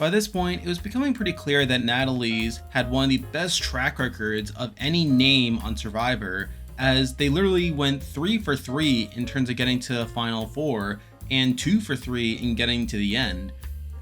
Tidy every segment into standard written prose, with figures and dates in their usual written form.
By this point, it was becoming pretty clear that Natalies had one of the best track records of any name on Survivor, as they literally went 3 for 3 in terms of getting to the Final Four and 2 for 3 in getting to the end.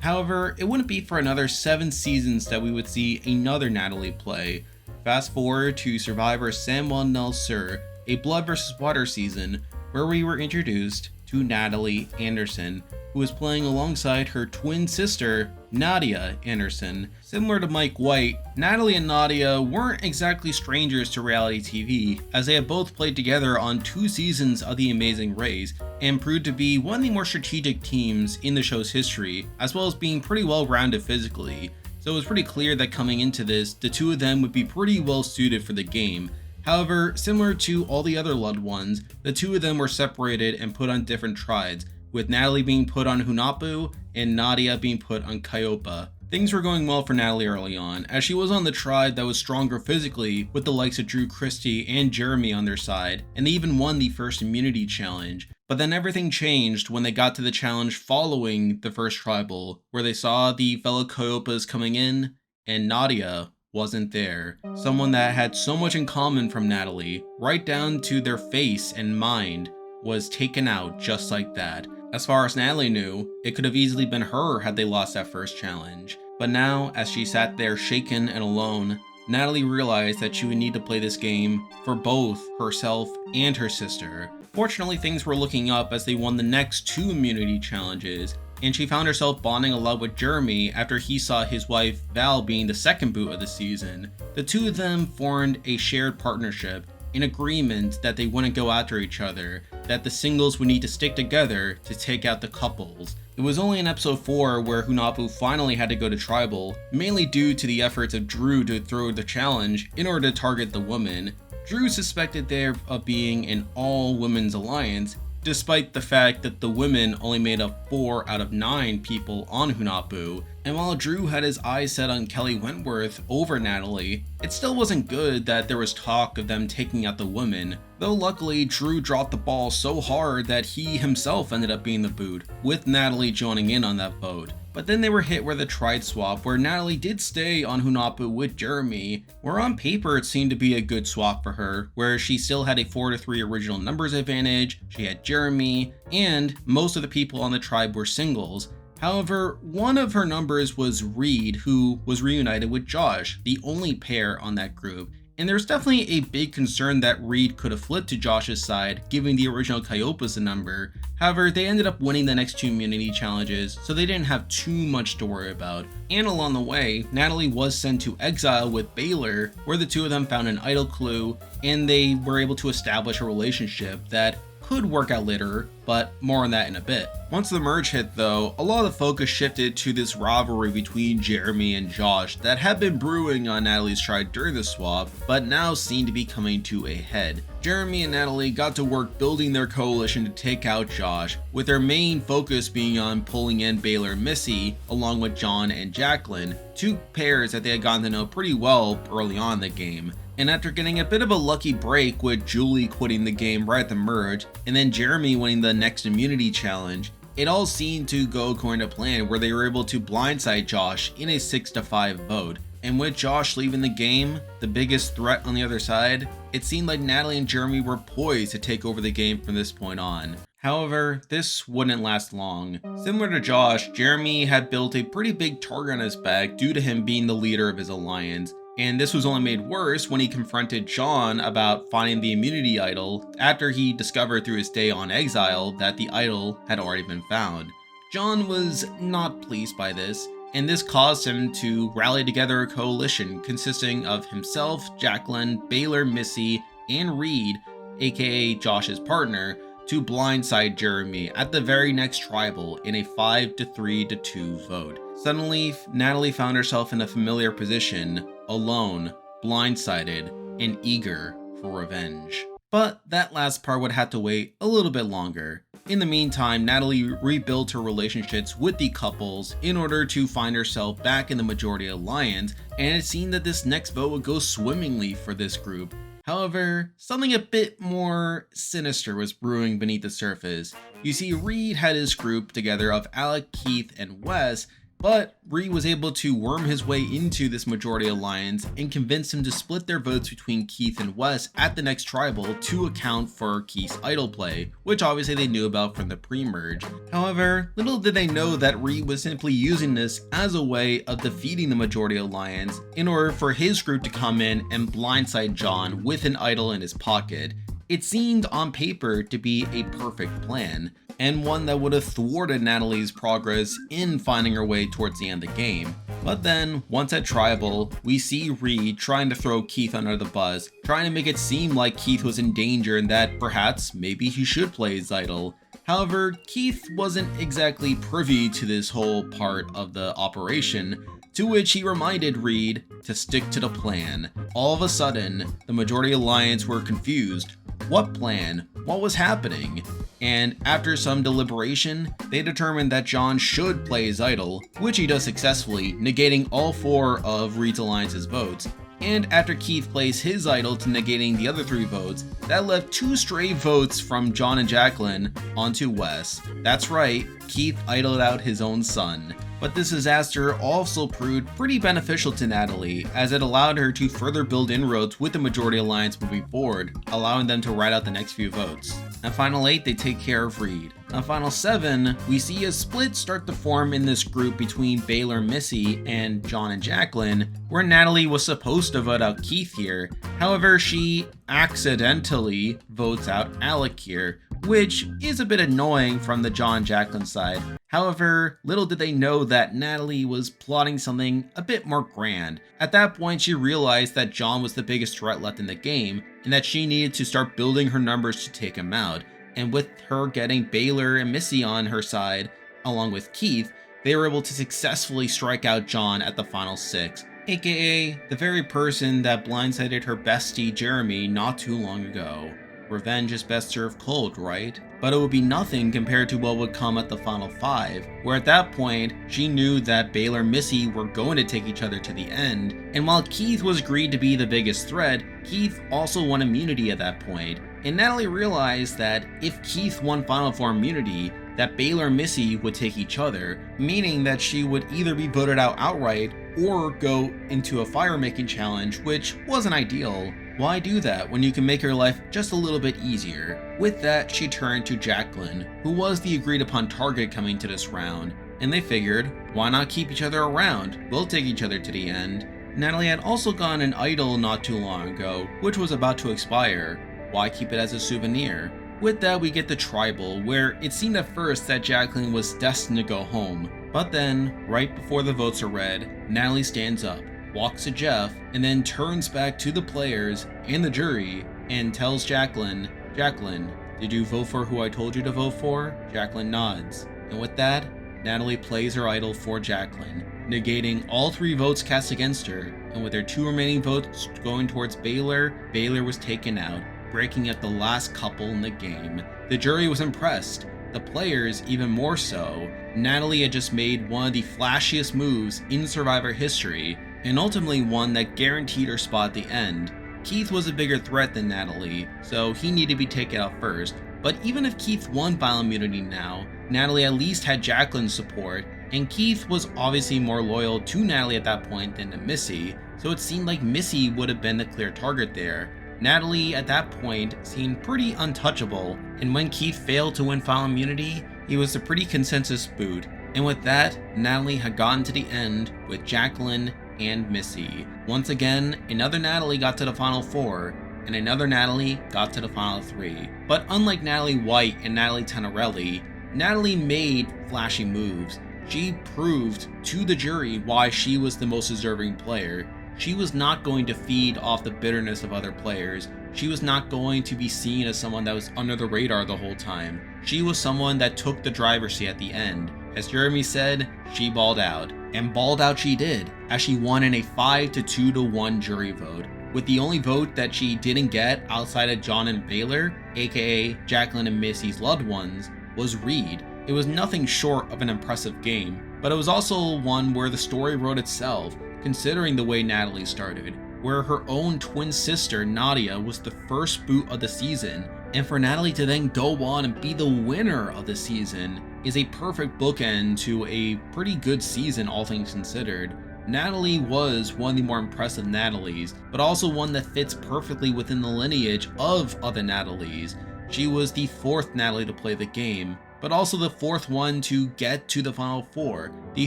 However, it wouldn't be for another 7 seasons that we would see another Natalie play. Fast forward to Survivor San Juan del Sur, a blood versus water season, where we were introduced to Natalie Anderson, who was playing alongside her twin sister, Nadia Anderson. Similar to Mike White, Natalie and Nadia weren't exactly strangers to reality TV, as they had both played together on 2 seasons of The Amazing Race, and proved to be one of the more strategic teams in the show's history, as well as being pretty well rounded physically. So it was pretty clear that coming into this, the two of them would be pretty well suited for the game. However, similar to all the other loved ones, the two of them were separated and put on different tribes, with Natalie being put on Hunahpu and Nadia being put on Kaioppa. Things were going well for Natalie early on, as she was on the tribe that was stronger physically, with the likes of Drew Christie and Jeremy on their side, and they even won the first immunity challenge. But then everything changed when they got to the challenge following the first tribal, where they saw the fellow Kaioppas coming in, and Nadia wasn't there. Someone that had so much in common from Natalie, right down to their face and mind, was taken out just like that. As far as Natalie knew, it could have easily been her had they lost that first challenge. But now, as she sat there shaken and alone, Natalie realized that she would need to play this game for both herself and her sister. Fortunately, things were looking up as they won the next 2 immunity challenges, and she found herself bonding a lot with Jeremy after he saw his wife Val being the second boot of the season. The two of them formed a shared partnership, an agreement that they wouldn't go after each other, that the singles would need to stick together to take out the couples. It was only in episode 4 where Hunahpu finally had to go to tribal, mainly due to the efforts of Drew to throw the challenge in order to target the woman. Drew suspected there of being an all-women's alliance, despite the fact that the women only made up 4 out of 9 people on Hunahpu. And while Drew had his eyes set on Kelly Wentworth over Natalie, it still wasn't good that there was talk of them taking out the women, though luckily Drew dropped the ball so hard that he himself ended up being the boot, with Natalie joining in on that vote. But then they were hit with a tride swap where Natalie did stay on Hunahpu with Jeremy, where on paper it seemed to be a good swap for her, where she still had a 4-3 original numbers advantage, she had Jeremy, and most of the people on the tribe were singles. However, one of her numbers was Reed, who was reunited with Josh, the only pair on that group. And there's definitely a big concern that Reed could have flipped to Josh's side, giving the original Kaioppas a number. However, they ended up winning the next 2 immunity challenges, so they didn't have too much to worry about. And along the way, Natalie was sent to exile with Baylor, where the two of them found an idol clue, and they were able to establish a relationship that could work out later, but more on that in a bit. Once the merge hit though, a lot of the focus shifted to this rivalry between Jeremy and Josh that had been brewing on Natalie's tribe during the swap, but now seemed to be coming to a head. Jeremy and Natalie got to work building their coalition to take out Josh, with their main focus being on pulling in Baylor and Missy, along with John and Jacqueline, 2 pairs that they had gotten to know pretty well early on in the game. And after getting a bit of a lucky break with Julie quitting the game right at the merge, and then Jeremy winning the next immunity challenge, it all seemed to go according to plan, where they were able to blindside Josh in a 6-5 vote. And with Josh leaving the game, the biggest threat on the other side, it seemed like Natalie and Jeremy were poised to take over the game from this point on. However, this wouldn't last long. Similar to Josh, Jeremy had built a pretty big target on his back due to him being the leader of his alliance. And this was only made worse when he confronted John about finding the immunity idol after he discovered through his day on exile that the idol had already been found. John was not pleased by this, and this caused him to rally together a coalition consisting of himself, Jacqueline, Baylor, Missy, and Reed, aka Josh's partner, to blindside Jeremy at the very next tribal in a 5-3-2 vote. Suddenly, Natalie found herself in a familiar position, alone, blindsided, and eager for revenge. But that last part would have to wait a little bit longer. In the meantime, Natalie rebuilt her relationships with the couples in order to find herself back in the majority alliance, and it seemed that this next vote would go swimmingly for this group. However, something a bit more sinister was brewing beneath the surface. You see, Reed had his group together of Alec, Keith, and Wes But Reed was able to worm his way into this majority alliance and convince him to split their votes between Keith and Wes at the next tribal to account for Keith's idol play, which obviously they knew about from the pre-merge. However, little did they know that Reed was simply using this as a way of defeating the majority alliance in order for his group to come in and blindside John with an idol in his pocket. It seemed on paper to be a perfect plan, and one that would have thwarted Natalie's progress in finding her way towards the end of the game. But then, once at Tribal, we see Reed trying to throw Keith under the bus, trying to make it seem like Keith was in danger and that perhaps maybe he should play his idol. However, Keith wasn't exactly privy to this whole part of the operation, to which he reminded Reed to stick to the plan. All of a sudden, the majority alliance were confused. What plan? What was happening? And after some deliberation, they determined that John should play his idol, which he does successfully, negating all 4 of Reed's alliance's votes. And after Keith plays his idol to negating the other 3 votes, that left 2 stray votes from John and Jacqueline onto Wes. That's right, Keith idoled out his own son. But this disaster also proved pretty beneficial to Natalie, as it allowed her to further build inroads with the majority alliance moving forward, allowing them to ride out the next few votes. On Final 8, they take care of Reed. On Final 7, we see a split start to form in this group between Baylor, Missy, and John and Jacqueline, where Natalie was supposed to vote out Keith here. However, she accidentally votes out Alec here, which is a bit annoying from the John Jacqueline side. However, little did they know that Natalie was plotting something a bit more grand. At that point, she realized that John was the biggest threat left in the game, and that she needed to start building her numbers to take him out. And with her getting Baylor and Missy on her side, along with Keith, they were able to successfully strike out John at the final 6, aka the very person that blindsided her bestie Jeremy not too long ago. Revenge is best served cold, right? But it would be nothing compared to what would come at the final 5, where at that point, she knew that Baylor and Missy were going to take each other to the end, and while Keith was agreed to be the biggest threat, Keith also won immunity at that point, and Natalie realized that if Keith won Final 4 immunity, that Baylor and Missy would take each other, meaning that she would either be voted out outright or go into a fire-making challenge, which wasn't ideal. Why do that when you can make your life just a little bit easier? With that, she turned to Jacqueline, who was the agreed upon target coming to this round, and they figured, why not keep each other around? We'll take each other to the end. Natalie had also gotten an idol not too long ago, which was about to expire. Why keep it as a souvenir? With that, we get the Tribal, where it seemed at first that Jacqueline was destined to go home. But then, right before the votes are read, Natalie stands up, walks to Jeff, and then turns back to the players and the jury and tells Jacqueline, "Jacqueline, did you vote for who I told you to vote for?" Jacqueline nods. And with that, Natalie plays her idol for Jacqueline, negating all 3 votes cast against her, and with her 2 remaining votes going towards Baylor, Baylor was taken out, breaking up the last couple in the game. The jury was impressed, the players even more so. Natalie had just made one of the flashiest moves in Survivor history, and ultimately one that guaranteed her spot at the end. Keith was a bigger threat than Natalie, so he needed to be taken out first. But even if Keith won final immunity now, Natalie at least had Jacqueline's support, and Keith was obviously more loyal to Natalie at that point than to Missy, so it seemed like Missy would have been the clear target there. Natalie at that point seemed pretty untouchable, and when Keith failed to win final immunity, he was a pretty consensus boot. And with that, Natalie had gotten to the end with Jacqueline and Missy. Once again, another Natalie got to the final 4, and another Natalie got to the final 3. But unlike Natalie White and Natalie Tenorelli, Natalie made flashy moves. She proved to the jury why she was the most deserving player. She was not going to feed off the bitterness of other players. She was not going to be seen as someone that was under the radar the whole time. She was someone that took the driver's seat at the end. As Jeremy said, she balled out. And balled out she did, as she won in a 5-2-1 jury vote. With the only vote that she didn't get outside of John and Baylor, aka Jacqueline and Missy's loved ones, was Reed. It was nothing short of an impressive game, but it was also one where the story wrote itself, considering the way Natalie started, where her own twin sister Nadia was the first boot of the season, And for Natalie to then go on and be the winner of the season is a perfect bookend to a pretty good season, all things considered. Natalie was one of the more impressive Natalies, but also one that fits perfectly within the lineage of other Natalies. She was the 4th Natalie to play the game, but also the 4th one to get to the Final Four, the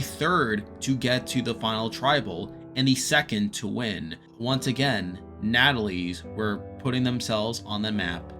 3rd to get to the Final Tribal, and the 2nd to win. Once again, Natalies were putting themselves on the map.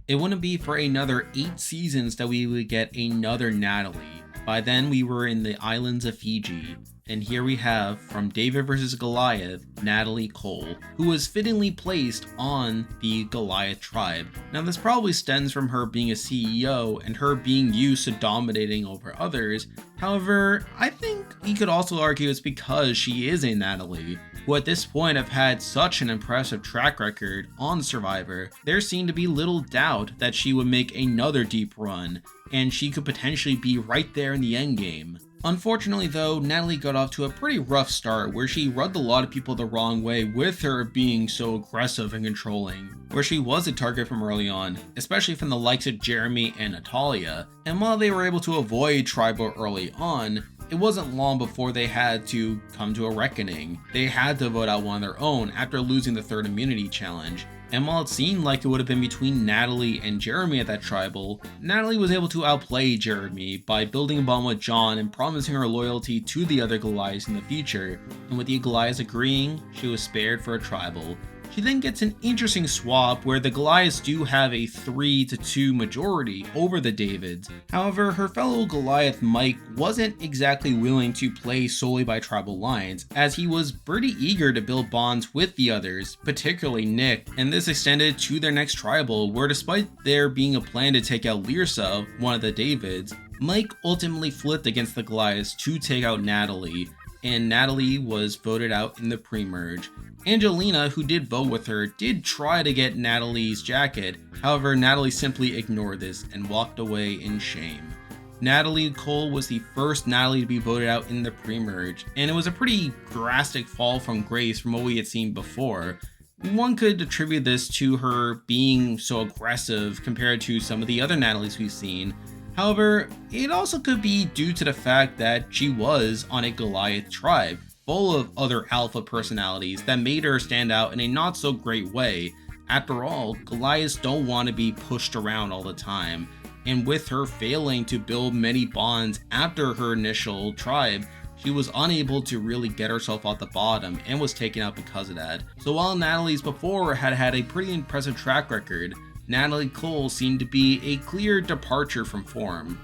It wouldn't be for another 8 seasons that we would get another Natalie. By then we were in the islands of Fiji, and here we have, from David vs. Goliath, Natalie Cole, who was fittingly placed on the Goliath tribe. Now this probably stems from her being a CEO and her being used to dominating over others. However, I think we could also argue it's because she is a Natalie, who at this point have had such an impressive track record on Survivor. There seemed to be little doubt that she would make another deep run, and she could potentially be right there in the endgame. Unfortunately though, Natalie got off to a pretty rough start where she rubbed a lot of people the wrong way with her being so aggressive and controlling, where she was a target from early on, especially from the likes of Jeremy and Natalia. And while they were able to avoid Tribal early on, it wasn't long before they had to come to a reckoning. They had to vote out one of their own after losing the 3rd immunity challenge. And while it seemed like it would have been between Natalie and Jeremy at that tribal, Natalie was able to outplay Jeremy by building a bond with John and promising her loyalty to the other Goliaths in the future, and with the Goliaths agreeing, she was spared for a tribal. She then gets an interesting swap where the Goliaths do have a 3-2 majority over the Davids. However, her fellow Goliath Mike wasn't exactly willing to play solely by tribal lines, as he was pretty eager to build bonds with the others, particularly Nick, and this extended to their next tribal, where despite there being a plan to take out Lyrsa, one of the Davids, Mike ultimately flipped against the Goliaths to take out Natalie, and Natalie was voted out in the pre-merge. Angelina, who did vote with her, did try to get Natalie's jacket, however Natalie simply ignored this and walked away in shame. Natalie Cole was the first Natalie to be voted out in the pre-merge, and it was a pretty drastic fall from grace from what we had seen before. One could attribute this to her being so aggressive compared to some of the other Natalies we've seen. However, it also could be due to the fact that she was on a Goliath tribe, full of other alpha personalities that made her stand out in a not so great way. After all, Goliaths don't want to be pushed around all the time, and with her failing to build many bonds after her initial tribe, she was unable to really get herself off the bottom and was taken out because of that. So while Natalie's before had had a pretty impressive track record, Natalie Cole seemed to be a clear departure from form.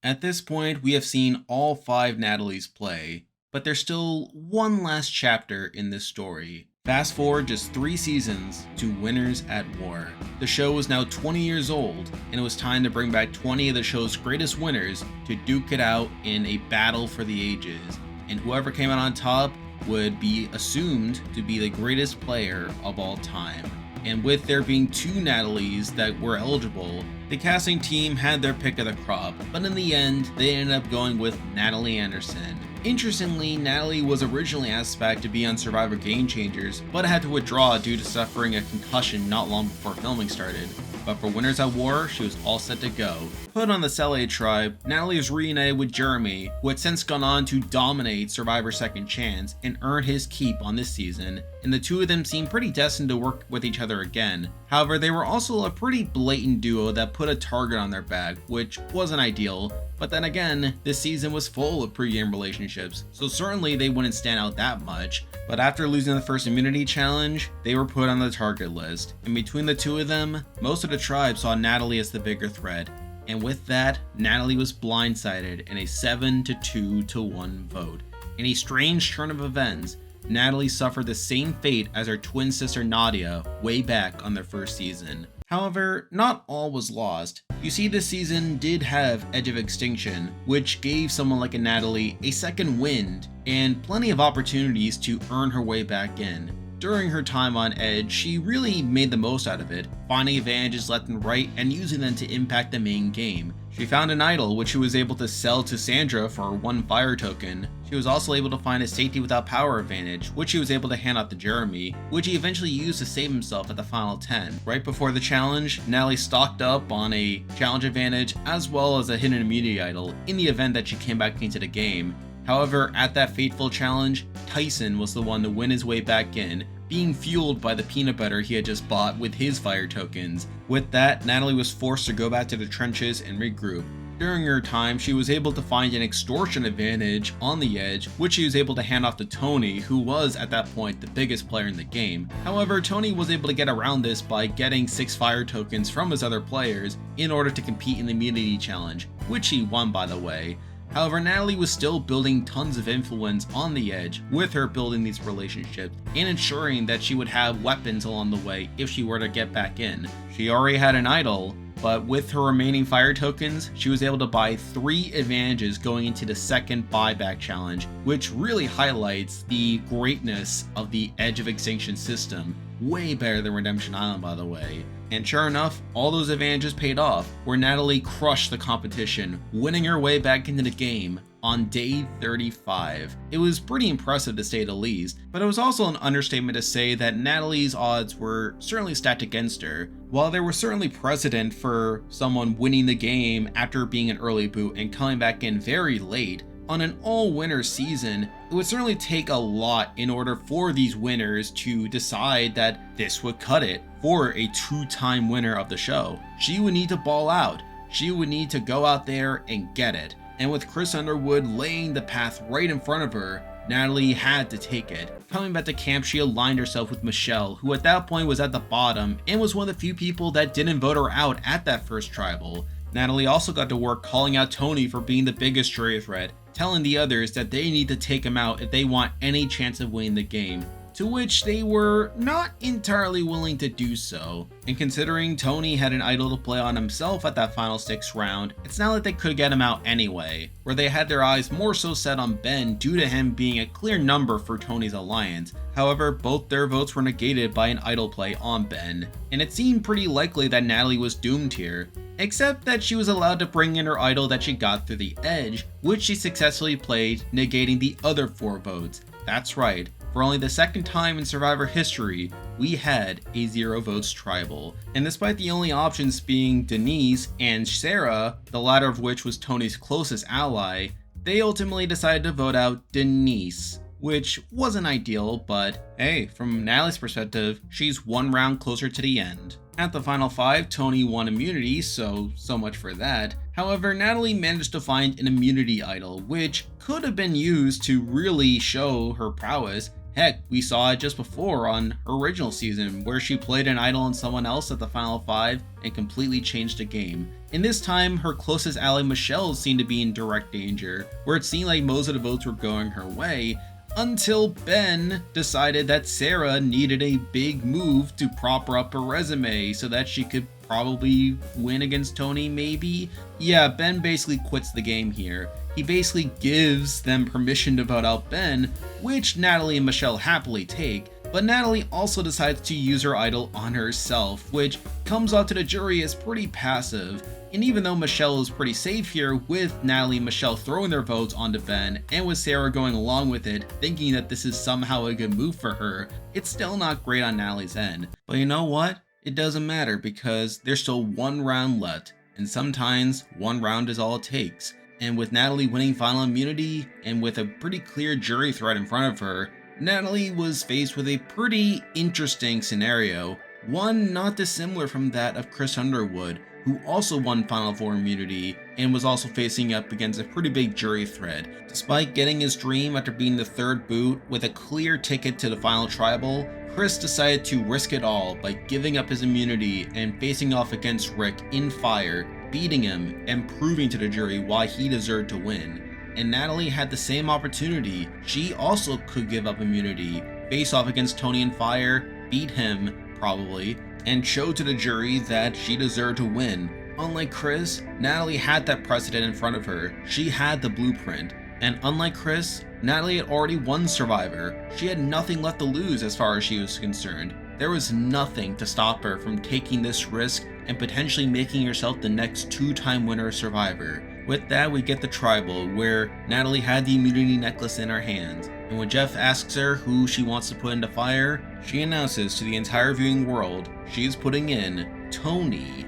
At this point, we have seen all 5 Natalies play, but there's still one last chapter in this story. Fast forward just 3 seasons to Winners at War. The show was now 20 years old, and it was time to bring back 20 of the show's greatest winners to duke it out in a battle for the ages, and whoever came out on top would be assumed to be the greatest player of all time. And with there being 2 Natalies that were eligible, the casting team had their pick of the crop, but in the end, they ended up going with Natalie Anderson. Interestingly, Natalie was originally asked back to be on Survivor Game Changers, but had to withdraw due to suffering a concussion not long before filming started. But for Winners at War, she was all set to go. Put on the Selay tribe, Natalie is reunited with Jeremy, who had since gone on to dominate Survivor Second Chance and earn his keep on this season, and the 2 of them seemed pretty destined to work with each other again. However, they were also a pretty blatant duo that put a target on their back, which wasn't ideal, but then again, this season was full of pre-game relationships, so certainly they wouldn't stand out that much. But after losing the first immunity challenge, they were put on the target list, and between the 2 of them, most of the tribe saw Natalie as the bigger threat. And with that, Natalie was blindsided in a 7-2-1 vote. In a strange turn of events, Natalie suffered the same fate as her twin sister Nadia way back on their first season. However, not all was lost. You see, this season did have Edge of Extinction, which gave someone like a Natalie a second wind and plenty of opportunities to earn her way back in. During her time on Edge, she really made the most out of it, finding advantages left and right and using them to impact the main game. She found an idol, which she was able to sell to Sandra for 1 fire token. She was also able to find a safety without power advantage, which she was able to hand off to Jeremy, which he eventually used to save himself at the final 10. Right before the challenge, Natalie stocked up on a challenge advantage as well as a hidden immunity idol in the event that she came back into the game. However, at that fateful challenge, Tyson was the one to win his way back in, being fueled by the peanut butter he had just bought with his fire tokens. With that, Natalie was forced to go back to the trenches and regroup. During her time, she was able to find an extortion advantage on the edge, which she was able to hand off to Tony, who was at that point the biggest player in the game. However, Tony was able to get around this by getting 6 fire tokens from his other players in order to compete in the immunity challenge, which he won, by the way. However, Natalie was still building tons of influence on the edge, with her building these relationships and ensuring that she would have weapons along the way if she were to get back in. She already had an idol, but with her remaining fire tokens, she was able to buy 3 advantages going into the second buyback challenge, which really highlights the greatness of the Edge of Extinction system. Way better than Redemption Island, by the way. And sure enough, all those advantages paid off, where Natalie crushed the competition, winning her way back into the game on day 35. It was pretty impressive to say the least, but it was also an understatement to say that Natalie's odds were certainly stacked against her. While there was certainly precedent for someone winning the game after being an early boot and coming back in very late, on an all-winner season, it would certainly take a lot in order for these winners to decide that this would cut it for a 2-time winner of the show. She would need to ball out. She would need to go out there and get it. And with Chris Underwood laying the path right in front of her, Natalie had to take it. Coming back to camp, she aligned herself with Michelle, who at that point was at the bottom and was one of the few people that didn't vote her out at that first tribal. Natalie also got to work calling out Tony for being the biggest jury threat, telling the others that they need to take him out if they want any chance of winning the game, to which they were not entirely willing to do so. And considering Tony had an idol to play on himself at that final 6th round, it's not like they could get him out anyway, where they had their eyes more so set on Ben due to him being a clear number for Tony's alliance. However, both their votes were negated by an idol play on Ben, and it seemed pretty likely that Natalie was doomed here, except that she was allowed to bring in her idol that she got through the edge, which she successfully played, negating the other 4 votes. That's right, for only the 2nd time in Survivor history, we had a 0 votes tribal. And despite the only options being Denise and Sarah, the latter of which was Tony's closest ally, they ultimately decided to vote out Denise, which wasn't ideal, but hey, from Natalie's perspective, she's 1 round closer to the end. At the final 5, Tony won immunity, so much for that. However, Natalie managed to find an immunity idol, which could have been used to really show her prowess. Heck, we saw it just before on her original season, where she played an idol on someone else at the final 5 and completely changed the game. And this time, her closest ally Michelle seemed to be in direct danger, where it seemed like most of the votes were going her way, until Ben decided that Sarah needed a big move to prop up her resume so that she could probably win against Tony, maybe? Yeah, Ben basically quits the game here. He basically gives them permission to vote out Ben, which Natalie and Michelle happily take, but Natalie also decides to use her idol on herself, which comes off to the jury as pretty passive. And even though Michelle is pretty safe here with Natalie and Michelle throwing their votes onto Ben, and with Sarah going along with it, thinking that this is somehow a good move for her, it's still not great on Natalie's end. But you know what? It doesn't matter because there's still 1 round left, and sometimes 1 round is all it takes. And with Natalie winning final immunity, and with a pretty clear jury threat in front of her, Natalie was faced with a pretty interesting scenario, one not dissimilar from that of Chris Underwood, who also won Final 4 immunity and was also facing up against a pretty big jury threat. Despite getting his dream after being the 3rd boot with a clear ticket to the final tribal, Chris decided to risk it all by giving up his immunity and facing off against Rick in fire, beating him and proving to the jury why he deserved to win. And Natalie had the same opportunity. She also could give up immunity, face off against Tony in fire, beat him, probably, and show to the jury that she deserved to win. Unlike Chris, Natalie had that precedent in front of her. She had the blueprint. And unlike Chris, Natalie had already won Survivor. She had nothing left to lose as far as she was concerned. There was nothing to stop her from taking this risk and potentially making herself the next 2-time winner of Survivor. With that, we get the tribal, where Natalie had the immunity necklace in her hands, and when Jeff asks her who she wants to put into fire, she announces to the entire viewing world she is putting in Tony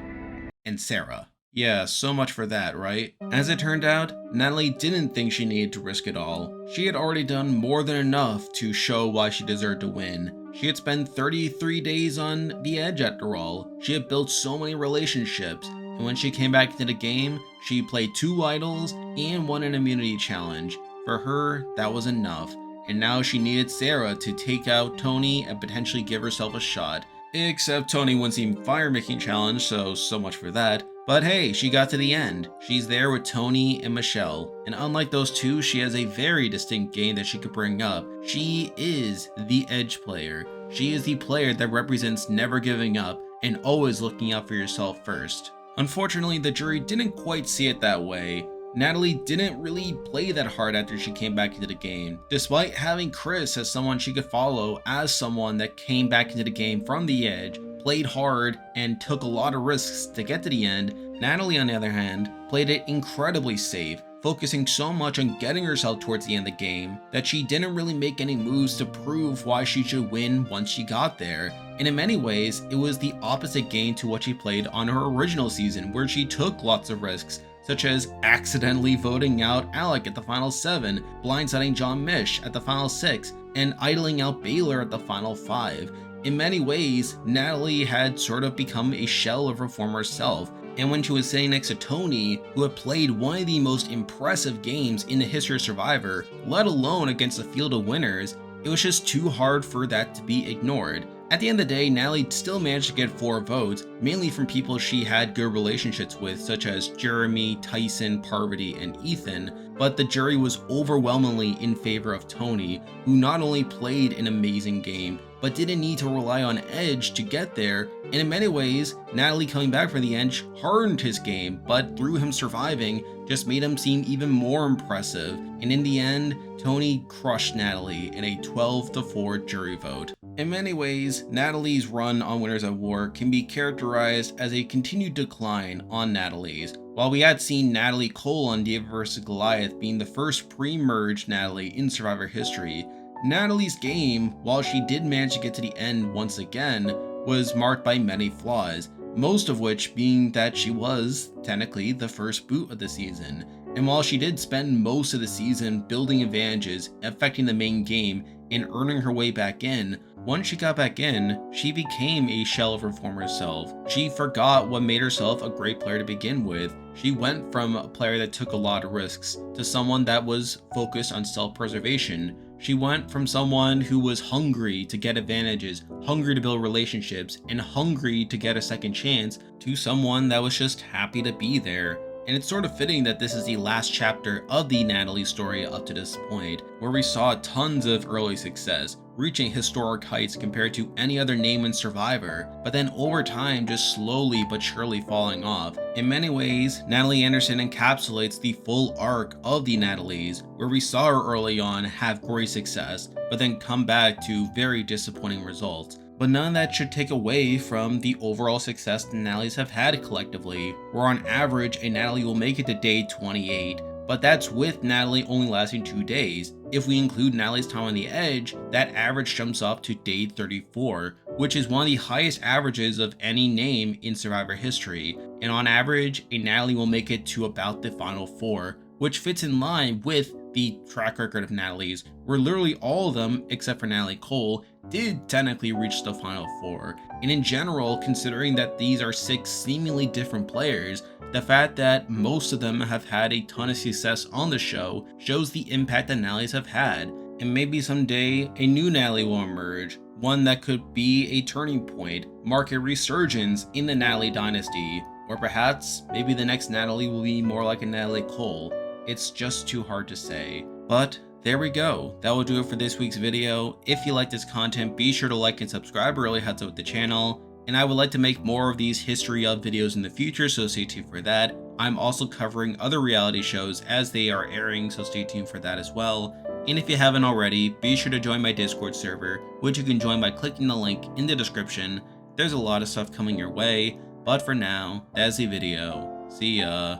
and Sarah. Yeah, so much for that, right? As it turned out, Natalie didn't think she needed to risk it all. She had already done more than enough to show why she deserved to win. She had spent 33 days on the edge after all. She had built so many relationships, and when she came back into the game, she played 2 idols and won an immunity challenge. For her, that was enough, and now she needed Sarah to take out Tony and potentially give herself a shot. Except Tony wins the fire making challenge, so much for that. But hey, she got to the end. She's there with Tony and Michelle, and unlike those two, she has a very distinct game that she could bring up. She is the edge player. She is the player that represents never giving up and always looking out for yourself first. Unfortunately, the jury didn't quite see it that way. Natalie didn't really play that hard after she came back into the game. Despite having Chris as someone she could follow as someone that came back into the game from the edge, played hard, and took a lot of risks to get to the end, Natalie, on the other hand, played it incredibly safe, focusing so much on getting herself towards the end of the game that she didn't really make any moves to prove why she should win once she got there. And in many ways, it was the opposite game to what she played on her original season, where she took lots of risks, such as accidentally voting out Alec at the final 7, blindsiding John Mish at the final 6, and idling out Baylor at the final 5. In many ways, Natalie had sort of become a shell of her former self, and when she was sitting next to Tony, who had played one of the most impressive games in the history of Survivor, let alone against a field of winners, it was just too hard for that to be ignored. At the end of the day, Natalie still managed to get 4 votes, mainly from people she had good relationships with, such as Jeremy, Tyson, Parvati, and Ethan, but the jury was overwhelmingly in favor of Tony, who not only played an amazing game, but didn't need to rely on edge to get there, and in many ways, Natalie coming back from the edge hardened his game, but through him surviving, just made him seem even more impressive, and in the end, Tony crushed Natalie in a 12-4 jury vote. In many ways, Natalie's run on Winners at War can be characterized as a continued decline on Natalie's. While we had seen Natalie Cole on David vs. Goliath being the first pre-merged Natalie in Survivor history, Natalie's game, while she did manage to get to the end once again, was marked by many flaws, most of which being that she was, technically, the first boot of the season. And while she did spend most of the season building advantages, affecting the main game, and earning her way back in, once she got back in, she became a shell of her former self. She forgot what made herself a great player to begin with. She went from a player that took a lot of risks to someone that was focused on self-preservation. She went from someone who was hungry to get advantages, hungry to build relationships, and hungry to get a second chance, to someone that was just happy to be there. And it's sort of fitting that this is the last chapter of the Natalie story up to this point, where we saw tons of early success, reaching historic heights compared to any other name in Survivor, but then over time just slowly but surely falling off. In many ways, Natalie Anderson encapsulates the full arc of the Natalies, where we saw her early on have great success, but then come back to very disappointing results. But none of that should take away from the overall success the Natalies have had collectively, where on average a Natalie will make it to day 28, but that's with Natalie only lasting 2 days. If we include Natalie's time on the edge, that average jumps up to day 34, which is one of the highest averages of any name in Survivor history, and on average, a Natalie will make it to about the final 4, which fits in line with the track record of Natalie's, where literally all of them, except for Natalie Cole, did technically reach the final 4. And in general, considering that these are 6 seemingly different players, the fact that most of them have had a ton of success on the show shows the impact that Natalie's have had. And maybe someday a new Natalie will emerge, one that could be a turning point, mark a resurgence in the Natalie dynasty, or perhaps maybe the next Natalie will be more like a Natalie Cole. It's just too hard to say. But there we go. That will do it for this week's video. If you like this content, be sure to like and subscribe. It really helps out with the channel. And I would like to make more of these history of videos in the future, so stay tuned for that. I'm also covering other reality shows as they are airing, so stay tuned for that as well. And if you haven't already, be sure to join my Discord server, which you can join by clicking the link in the description. There's a lot of stuff coming your way, but for now, that's the video. See ya.